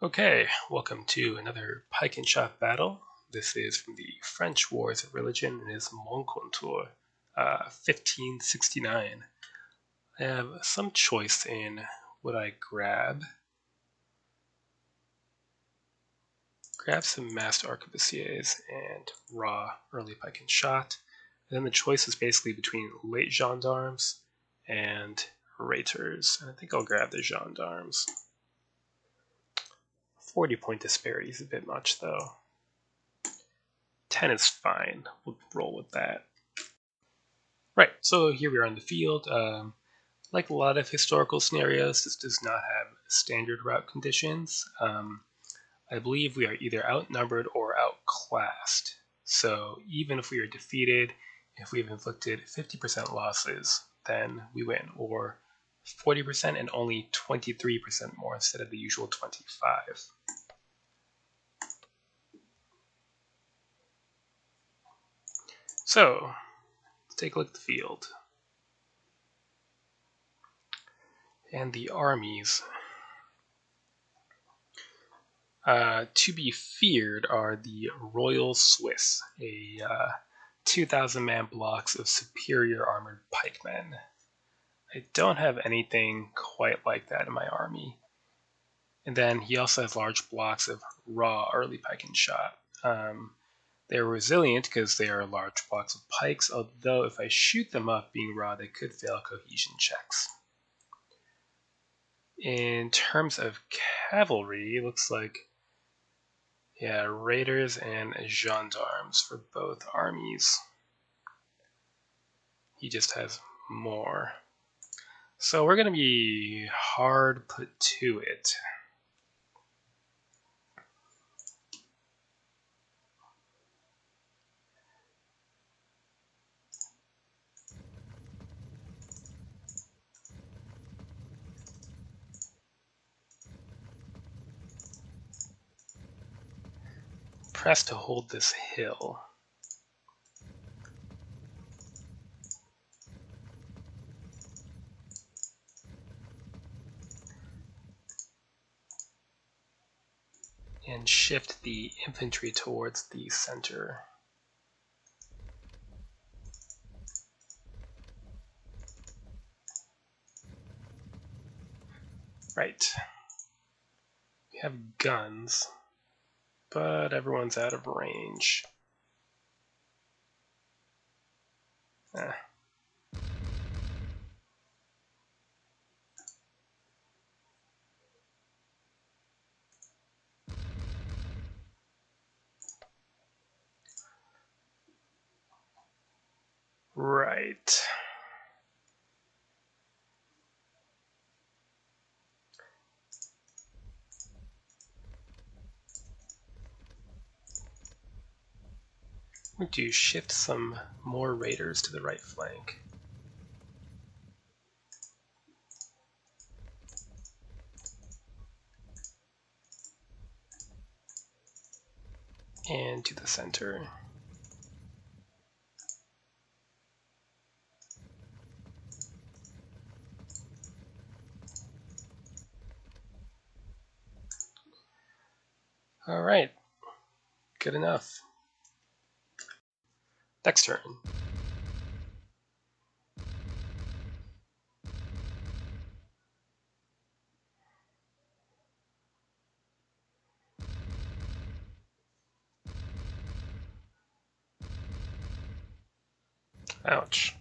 Okay, welcome to another pike and shot battle. This is from the French Wars of Religion and is Moncontour, 1569. I have some choice in what I grab. Grab some massed arquebusiers and raw early pike and shot. And then the choice is basically between late gendarmes and raiters. And I think I'll grab the gendarmes. 40-point disparity is a bit much though. 10 is fine. We'll roll with that. Right, so here we are on the field. Like a lot of historical scenarios, this does not have standard route conditions. I believe we are either outnumbered or outclassed. So even if we are defeated, if we've inflicted 50% losses, then we win, or 40% and only 23% more instead of the usual 25. So, let's take a look at the field. And the armies. To be feared are the Royal Swiss, a 2,000-man blocks of superior armored pikemen. I don't have anything quite like that in my army. And then he also has large blocks of raw early pike and shot. They're resilient because they are large blocks of pikes, although if I shoot them up being raw, they could fail cohesion checks. In terms of cavalry, it looks like raiders and gendarmes for both armies. He just has more. So we're going to be hard put to it. Press to hold this hill. And shift the infantry towards the center. Right. We have guns, but everyone's out of range. Right. I'm going to shift some more raiders to the right flank. And to the center. All right, good enough. Next turn. Ouch.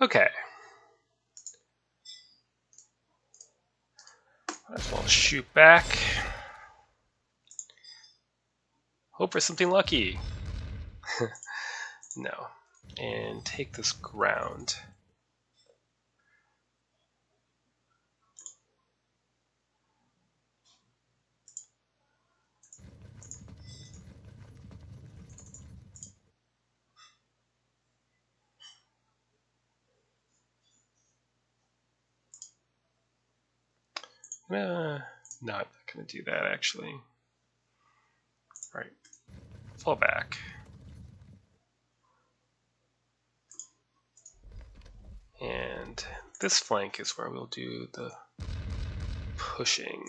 Okay. Might as well shoot back. Hope for something lucky. No. And take this ground. No, I'm not going to do that actually. Alright, fall back. And this flank is where we'll do the pushing.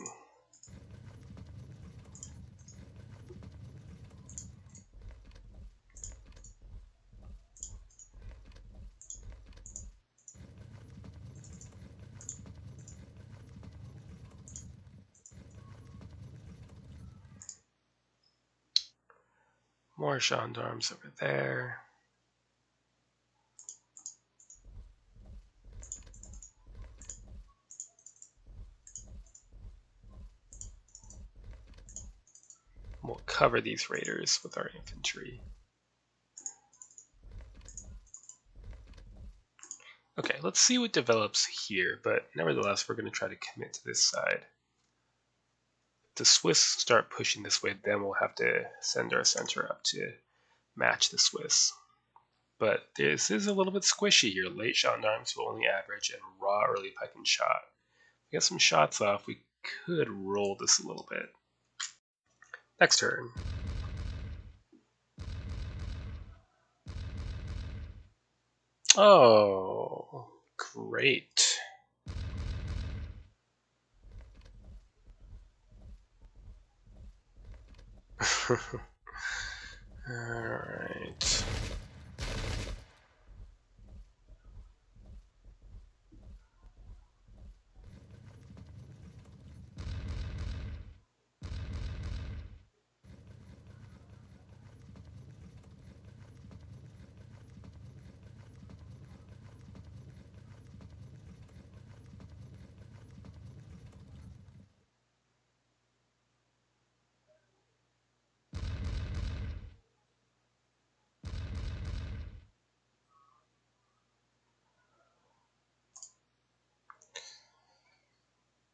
More gendarmes over there. We'll cover these raiders with our infantry. Okay, let's see what develops here, but nevertheless, we're going to try to commit to this side. If the Swiss start pushing this way, then we'll have to send our center up to match the Swiss. But this is a little bit squishy here. Late gendarmes will only average, and raw early pike and shot. We get some shots off, we could roll this a little bit. Next turn. Oh, great. Alright.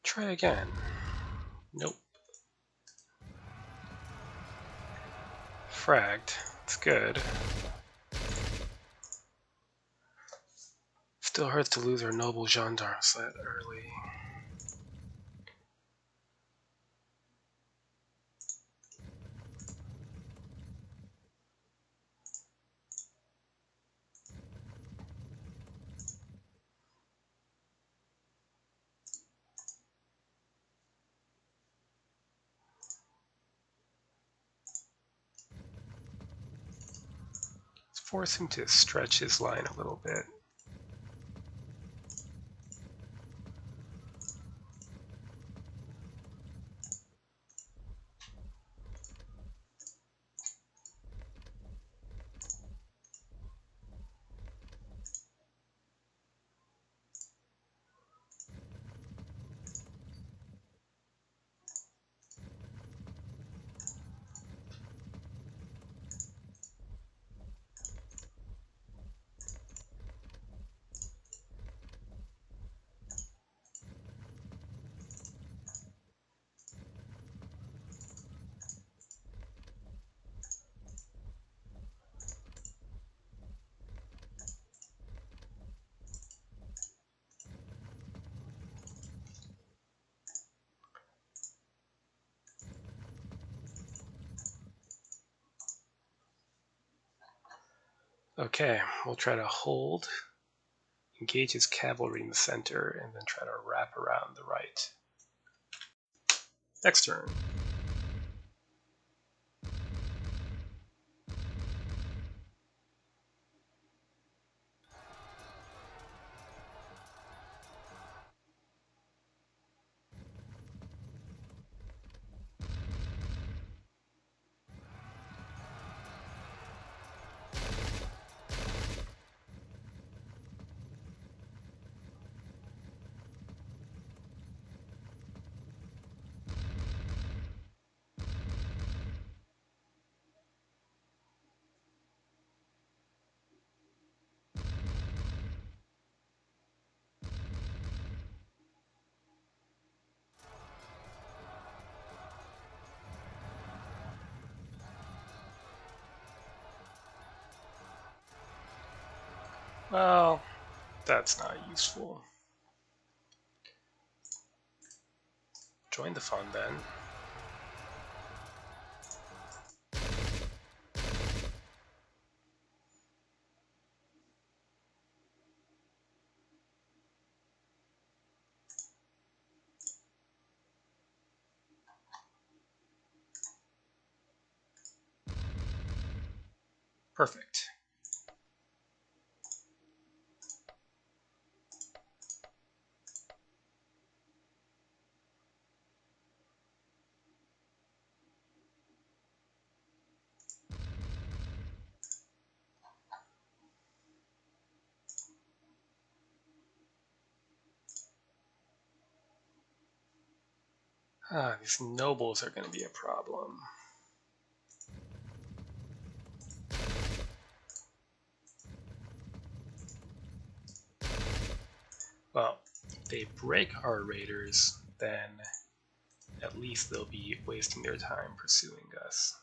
Try again. Nope. Fragged. It's good. Still hurts to lose our noble gendarmes that early. Let's force him to stretch his line a little bit. Okay, we'll try to hold, engage his cavalry in the center, and then try to wrap around the right. Next turn. Well, that's not useful. Join the fun then. Perfect. These nobles are going to be a problem. Well, if they break our raiders, then at least they'll be wasting their time pursuing us.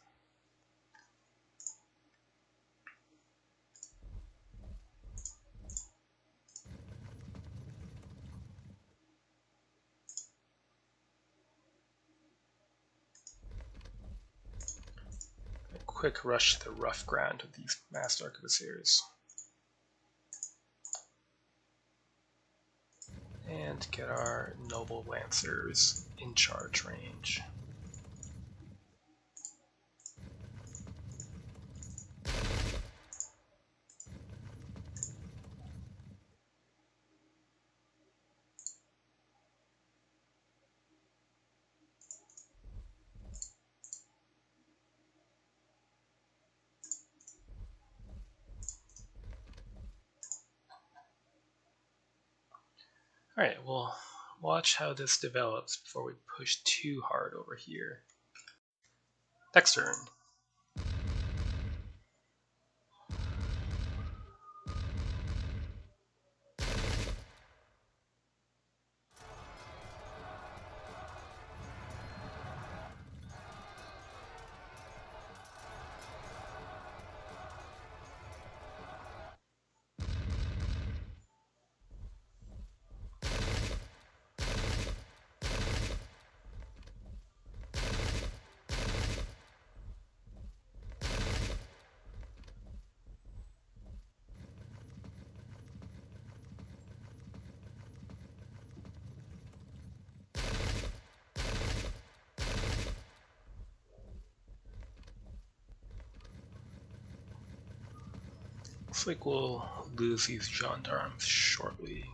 A quick rush to the rough ground of these masked arquebusiers. And get our noble lancers in charge range. Alright, well, watch how this develops before we push too hard over here. Next turn. Looks like we'll lose these gendarmes shortly.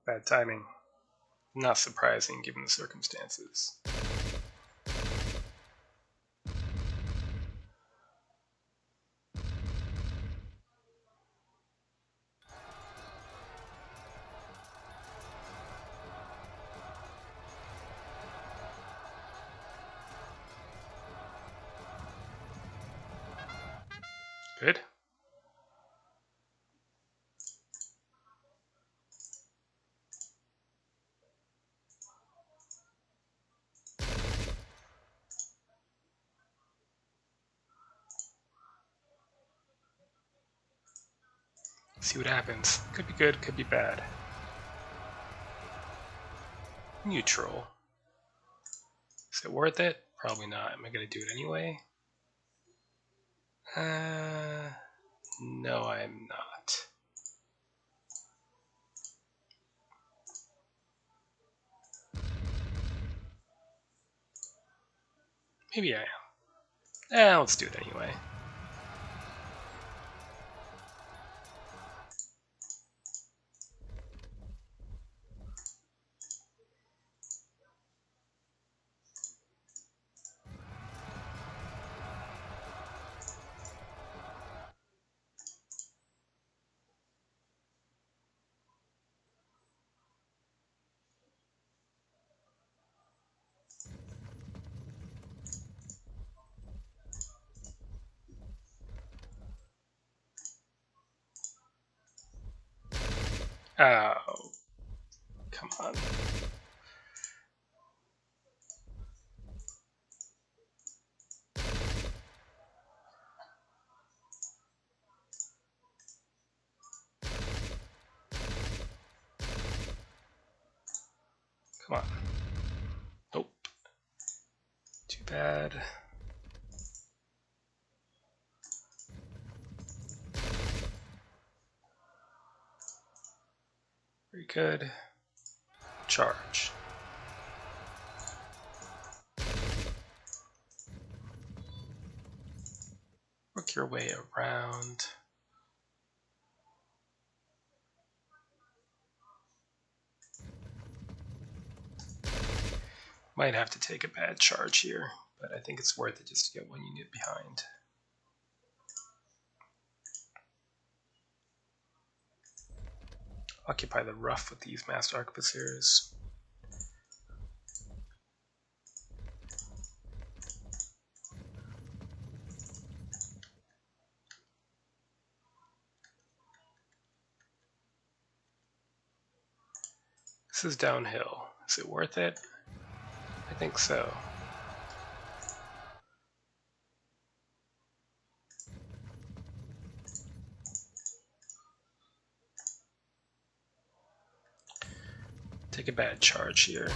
Bad timing. Not surprising given the circumstances. Good. See what happens. Could be good, could be bad. Neutral. Is it worth it? Probably not. Am I going to do it anyway? No, I'm not. Maybe I am. Let's do it anyway. Oh, come on. Come on. Nope. Too bad. Very good. Charge. Work your way around. Might have to take a bad charge here, but I think it's worth it just to get one unit behind. Occupy the rough with these master arquebusiers. This is downhill. Is it worth it? I think so. Take a bad charge here.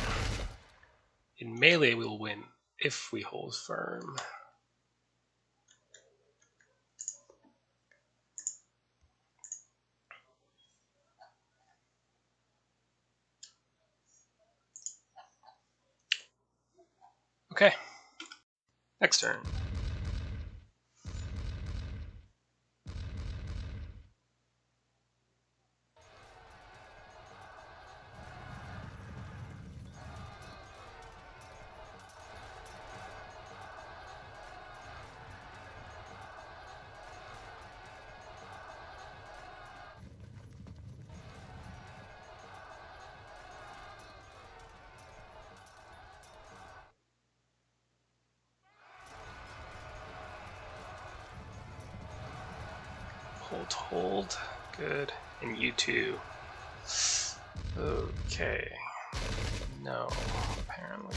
In melee we'll win if we hold firm. Okay, next turn. Hold. Good. And you too. Okay. No, apparently.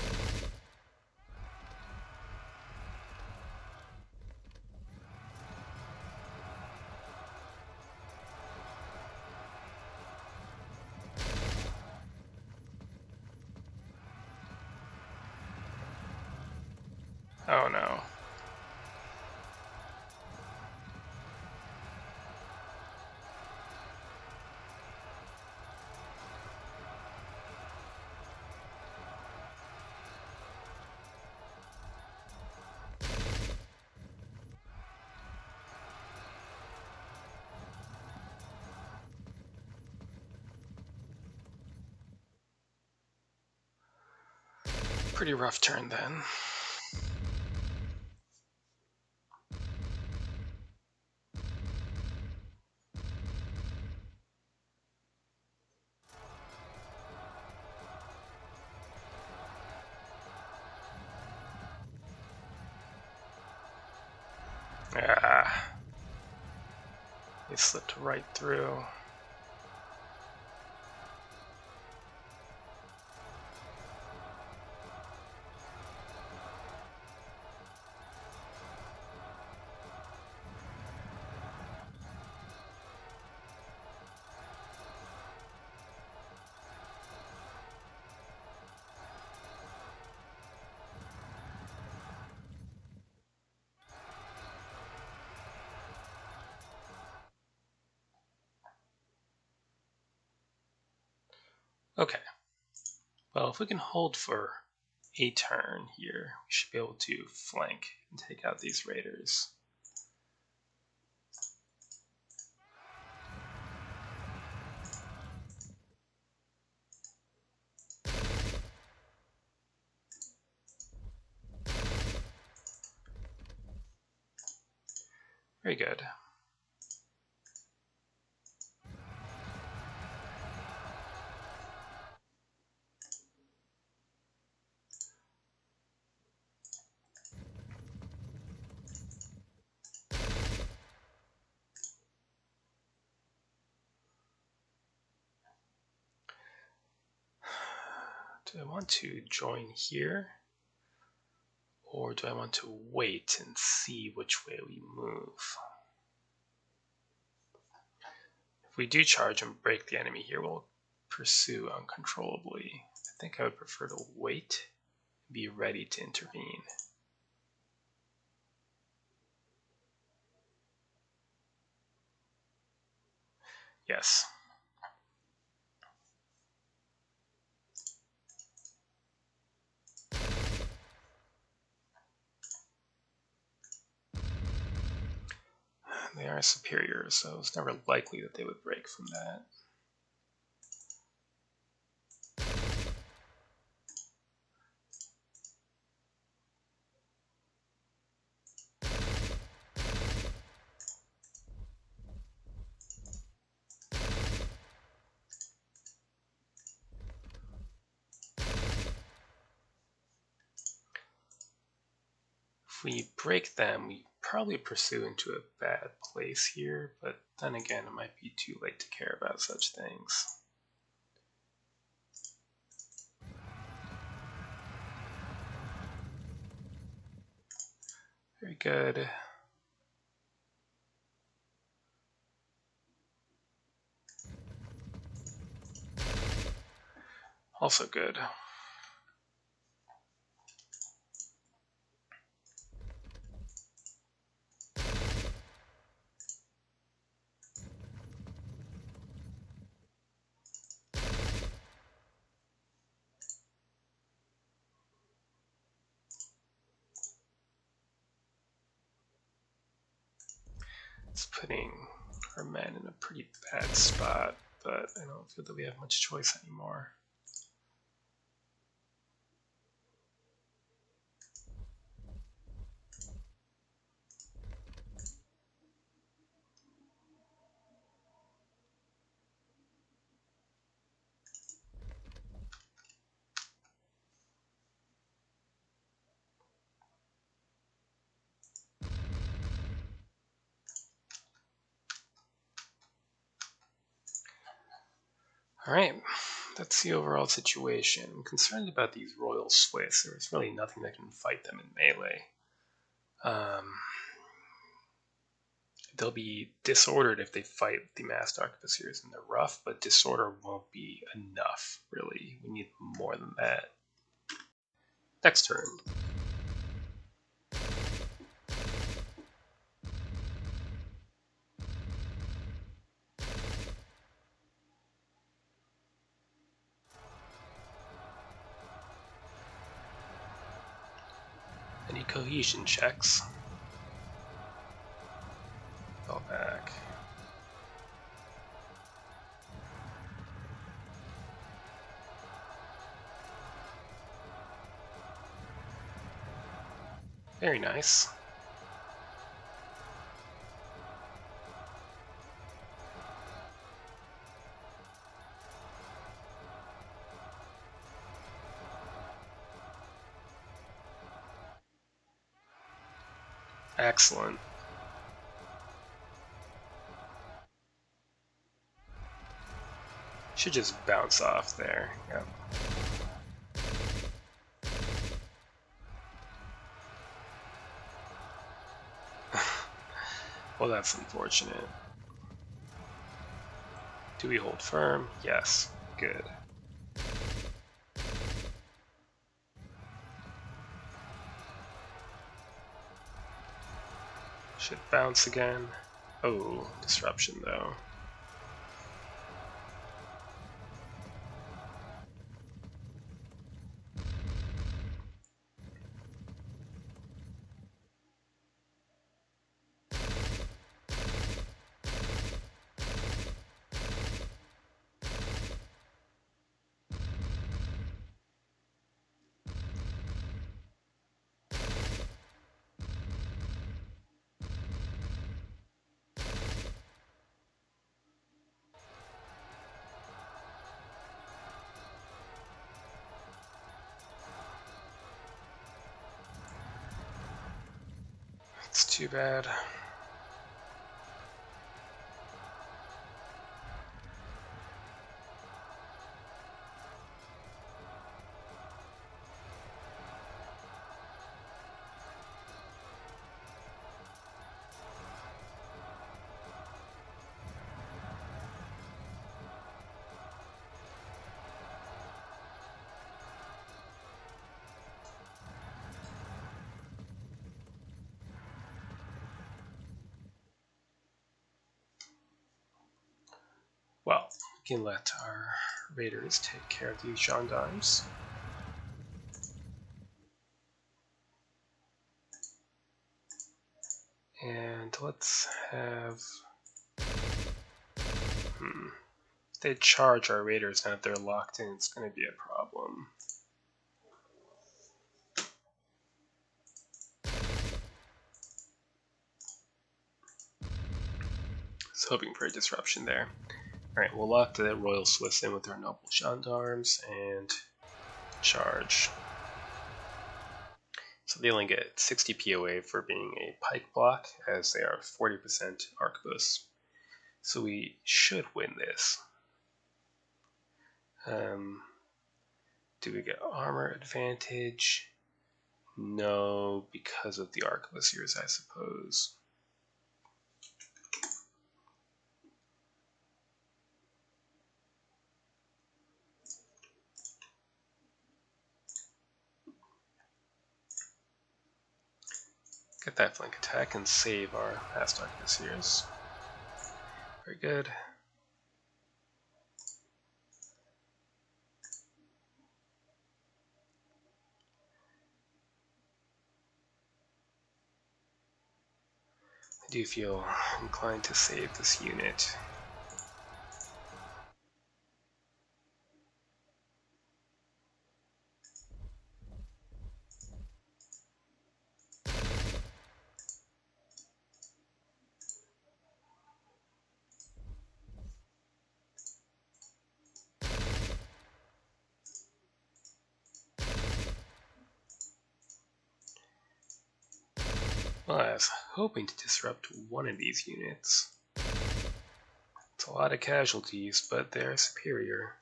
Oh no. Pretty rough turn then. Ah. They slipped right through. Okay. Well, if we can hold for a turn here, we should be able to flank and take out these raiders. Very good. Do I want to join here? Or do I want to wait and see which way we move? If we do charge and break the enemy here, we'll pursue uncontrollably. I think I would prefer to wait and be ready to intervene. Yes. They are superior, so it's never likely that they would break from that. If we break them, we probably pursue into a bad place here, but then again, it might be too late to care about such things. Very good. Also good. It's putting our men in a pretty bad spot, but I don't feel that we have much choice anymore. Alright, that's the overall situation. I'm concerned about these Royal Swiss. There's really nothing that can fight them in melee. They'll be disordered if they fight the masked arquebusiers in the rough, but disorder won't be enough, really. We need more than that. Next turn. Any cohesion checks? Fall back. Very nice. Excellent. Should just bounce off there. Yep. Well, that's unfortunate. Do we hold firm? Yes. Good. Should bounce again. Oh, disruption though. It's too bad. Well, we can let our raiders take care of these gendarmes. And let's have... If they charge our raiders and if they're locked in, it's going to be a problem. So hoping for a disruption there. Alright, we'll lock the Royal Swiss in with our noble gendarmes and charge. So they only get 60 POA for being a pike block, as they are 40% arquebus. So we should win this. Do we get armor advantage? No, because of the arquebusiers, I suppose. Get that flank attack and save our fast arquebusiers. Very good. I do feel inclined to save this unit. Well, I was hoping to disrupt one of these units. It's a lot of casualties, but they're superior.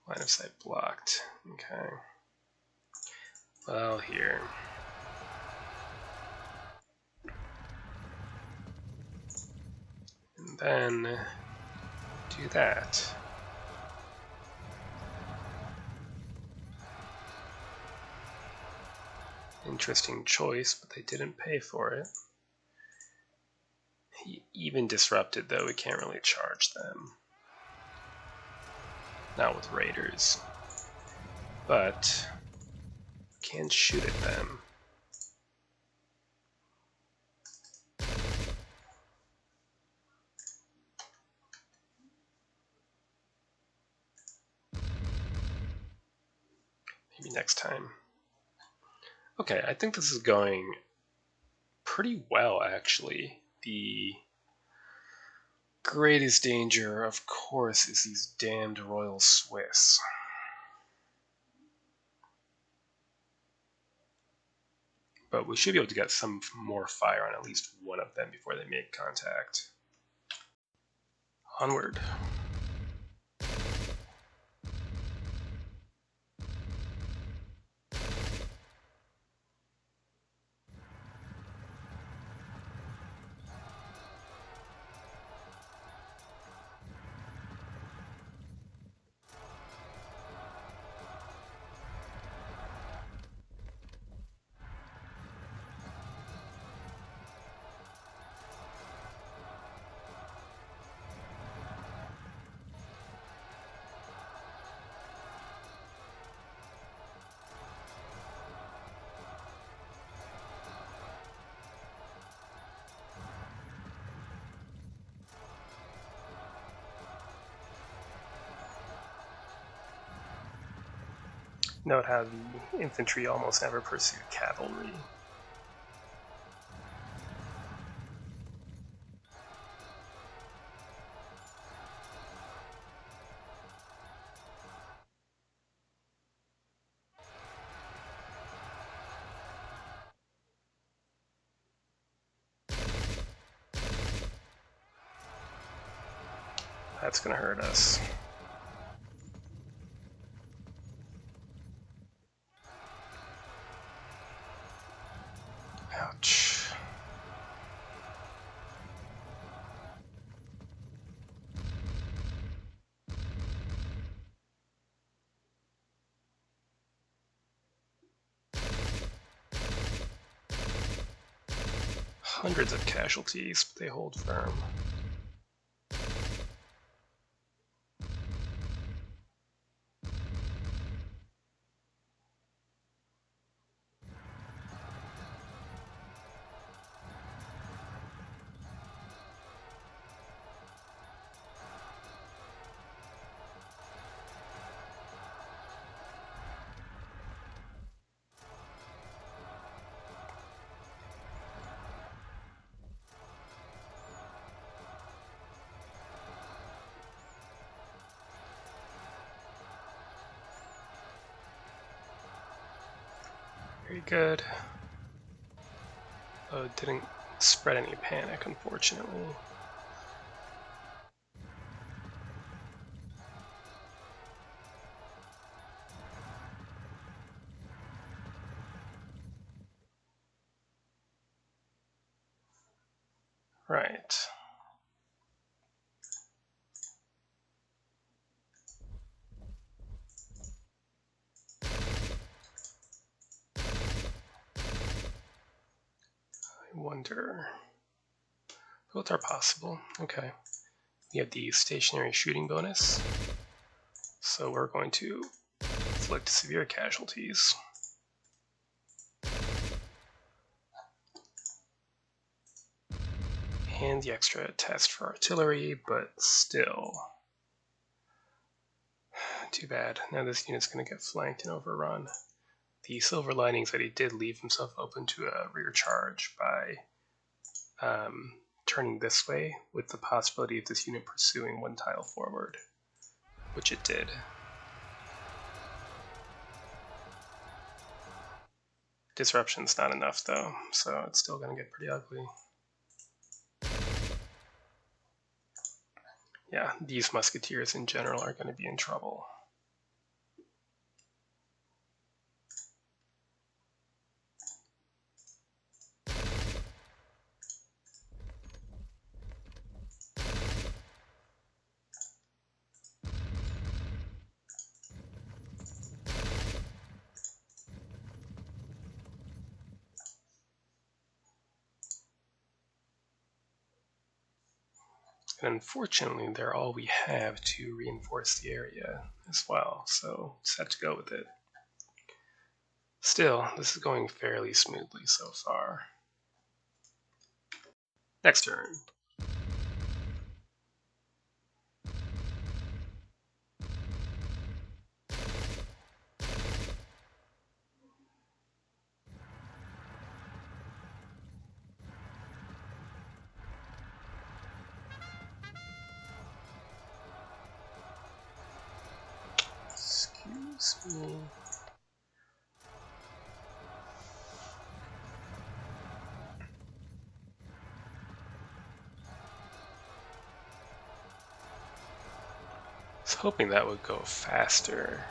Line of sight blocked. Okay. Well, here. And then do that. Interesting choice, but they didn't pay for it. He even disrupted, though we can't really charge them. Not with raiders. But we can shoot at them. Maybe next time. Okay, I think this is going pretty well, actually. The greatest danger, of course, is these damned Royal Swiss. But we should be able to get some more fire on at least one of them before they make contact. Onward. Note how the infantry almost never pursued cavalry. That's gonna hurt us. Ouch. Hundreds of casualties, but they hold firm. Very good. Oh, it didn't spread any panic, unfortunately. Right. I wonder. Both are possible. Okay. We have the stationary shooting bonus. So we're going to inflict severe casualties. And the extra test for artillery, but still. Too bad. Now this unit's going to get flanked and overrun. The silver lining is that he did leave himself open to a rear charge by turning this way with the possibility of this unit pursuing one tile forward, which it did. Disruption's not enough though, so it's still going to get pretty ugly. Yeah, these musketeers in general are going to be in trouble. And unfortunately, they're all we have to reinforce the area as well, so just have to go with it. Still, this is going fairly smoothly so far. Next turn. Excuse me. I was hoping that would go faster.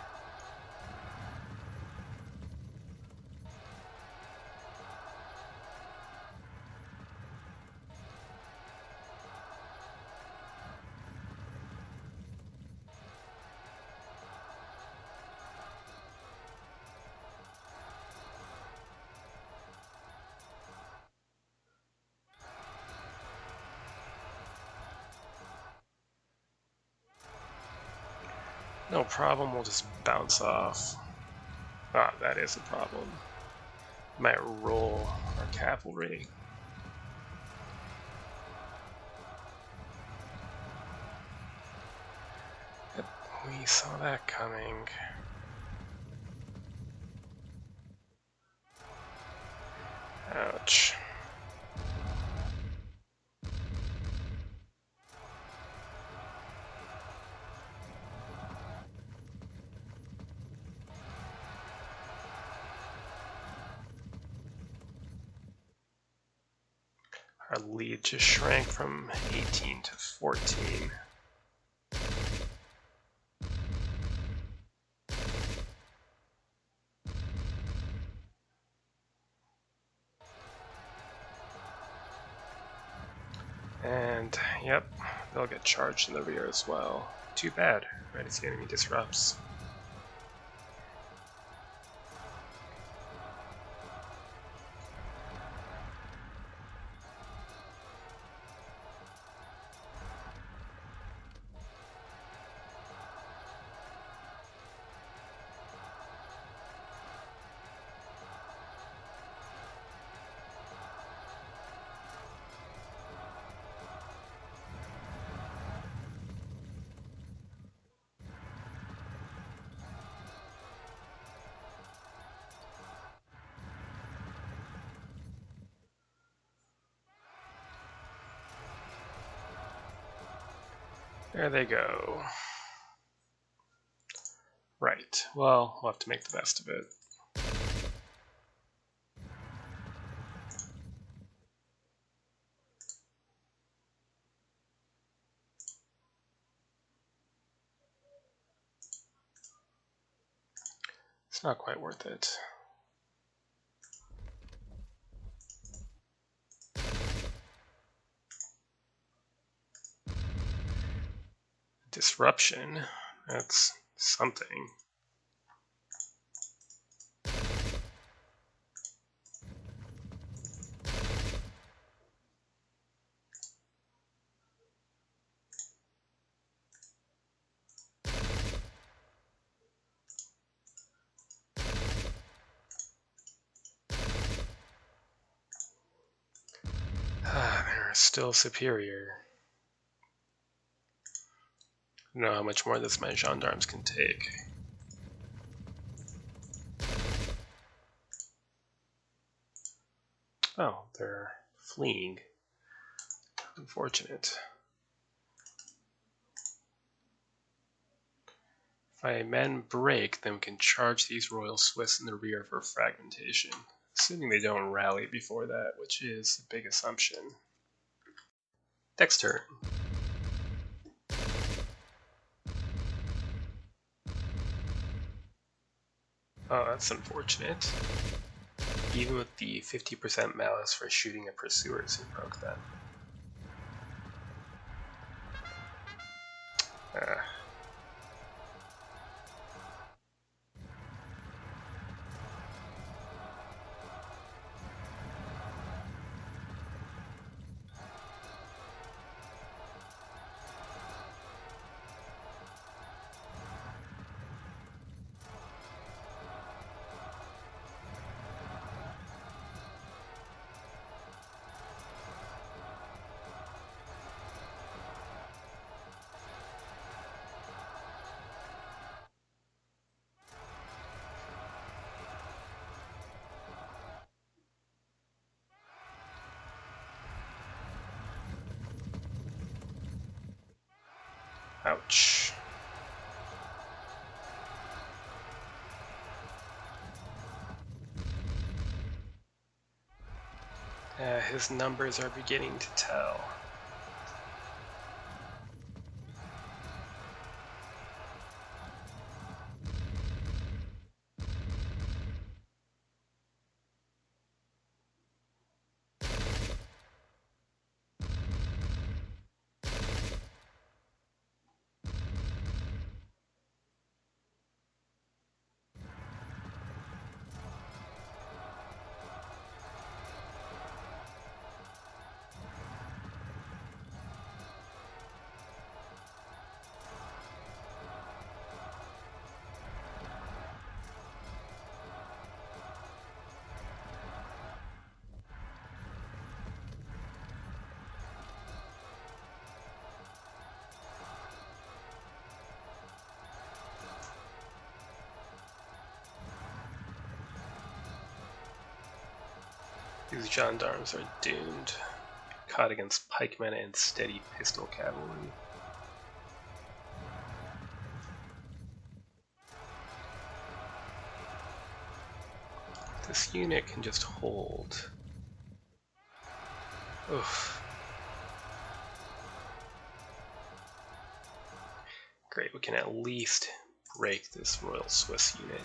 No problem, we'll just bounce off. Ah, that is a problem. Might roll our cavalry. Yep, we saw that coming. Ouch. Our lead just shrank from 18 to 14. And, yep, they'll get charged in the rear as well. Too bad, right as the enemy disrupts. There they go. Right, well, we'll have to make the best of it. It's not quite worth it. Disruption, that's something. They're still superior. I don't know how much more of this my gendarmes can take. Oh, they're fleeing. Unfortunate. If my men break, then we can charge these Royal Swiss in the rear for fragmentation. Assuming they don't rally before that, which is a big assumption. Next turn. Oh, that's unfortunate. Even with the 50% malice for shooting at pursuers, he broke that. Ouch. His numbers are beginning to tell. These gendarmes are doomed. Caught against pikemen and steady pistol cavalry. This unit can just hold. Oof. Great, we can at least break this Royal Swiss unit.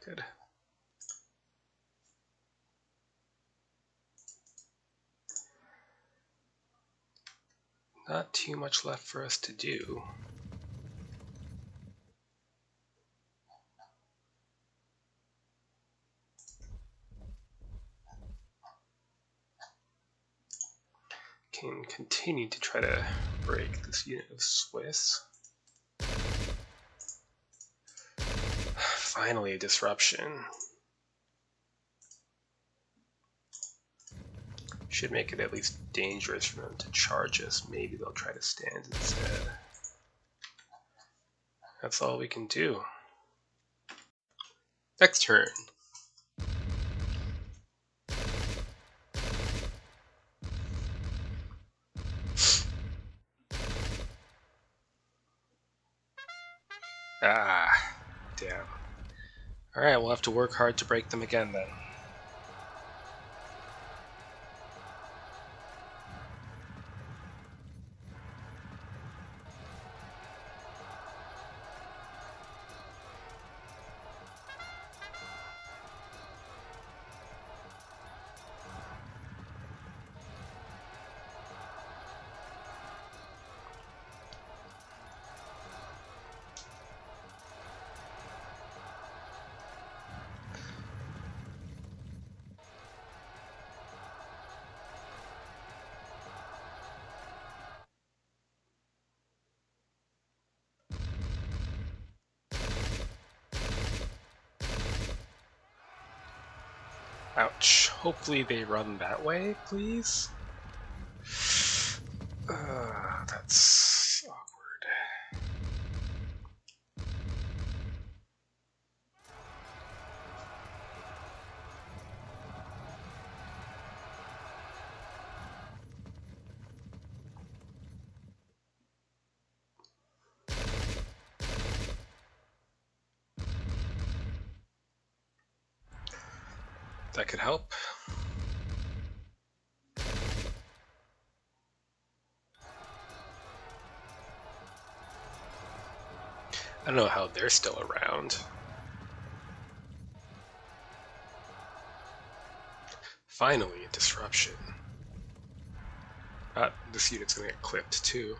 Good. Not too much left for us to do. Can continue to try to break this unit of Swiss. Finally, a disruption. Should make it at least dangerous for them to charge us. Maybe they'll try to stand instead. That's all we can do. Next turn. Ah, damn. Alright, we'll have to work hard to break them again then. Ouch. Hopefully they run that way, please? That's awkward. That could help. I don't know how they're still around. Finally, a disruption. This unit's gonna get clipped too.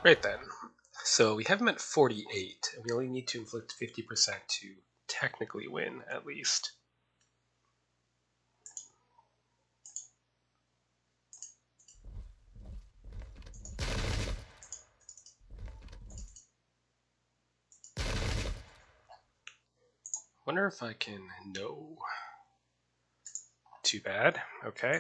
Right then. So we have him at 48, and we only need to inflict 50% to technically win, at least. Wonder if I can... No. Too bad. Okay.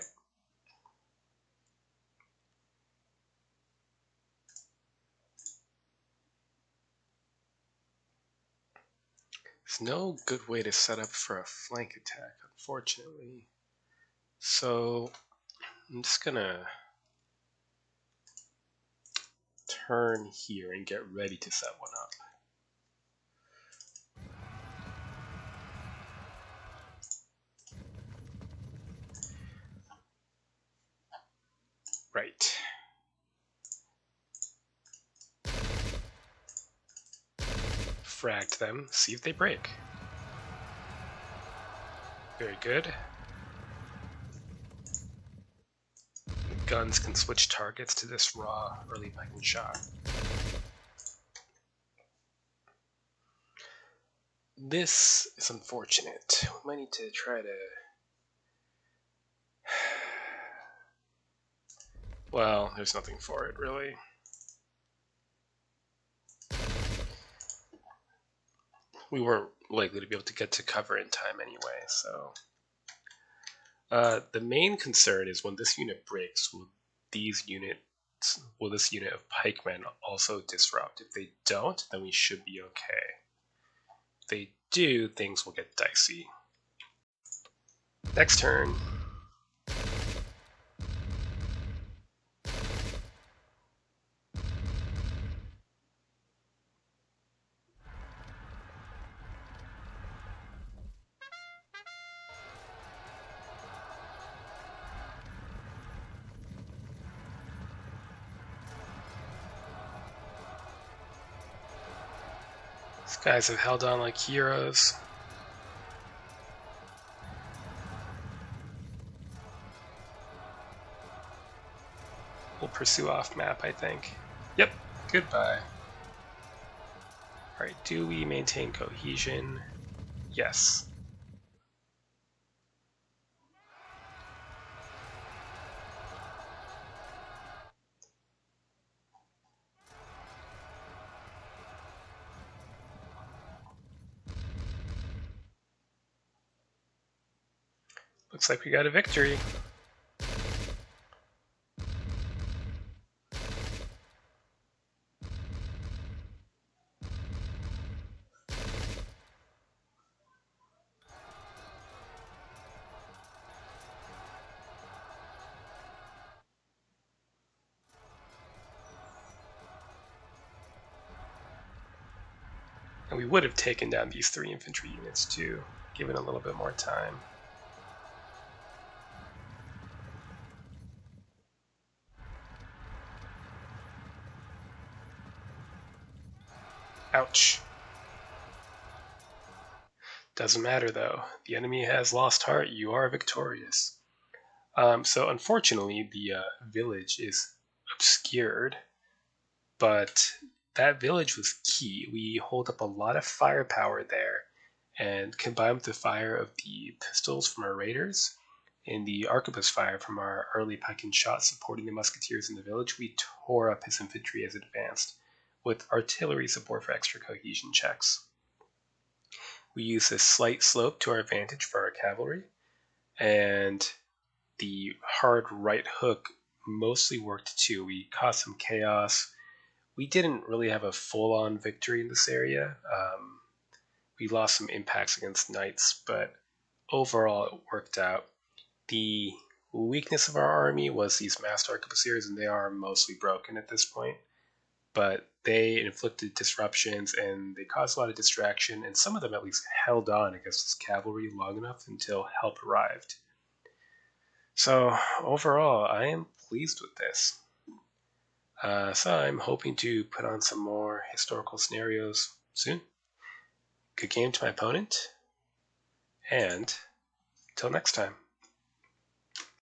There's no good way to set up for a flank attack, unfortunately. So I'm just gonna turn here and get ready to set one up. Right. Fragged them, see if they break. Very good. The guns can switch targets to this raw early Viking shot. This is unfortunate. We might need to try to... Well, there's nothing for it, really. We weren't likely to be able to get to cover in time anyway, so... the main concern is when this unit breaks, will this unit of pikemen also disrupt? If they don't, then we should be okay. If they do, things will get dicey. Next turn. These guys have held on like heroes. We'll pursue off map, I think. Yep, goodbye. Alright, do we maintain cohesion? Yes. Looks like we got a victory. And we would have taken down these 3 infantry units too, given a little bit more time. Ouch. Doesn't matter though. The enemy has lost heart. You are victorious. So unfortunately, the village is obscured, but that village was key. We hold up a lot of firepower there, and combined with the fire of the pistols from our raiders and the arquebus fire from our early pike and shot supporting the musketeers in the village, we tore up his infantry as it advanced, with artillery support for extra cohesion checks. We used a slight slope to our advantage for our cavalry, and the hard right hook mostly worked too. We caused some chaos. We didn't really have a full-on victory in this area. We lost some impacts against knights, but overall it worked out. The weakness of our army was these massed arquebusiers, and they are mostly broken at this point. But they inflicted disruptions, and they caused a lot of distraction, and some of them at least held on against this cavalry long enough until help arrived. So overall, I am pleased with this. So I'm hoping to put on some more historical scenarios soon. Good game to my opponent, and till next time.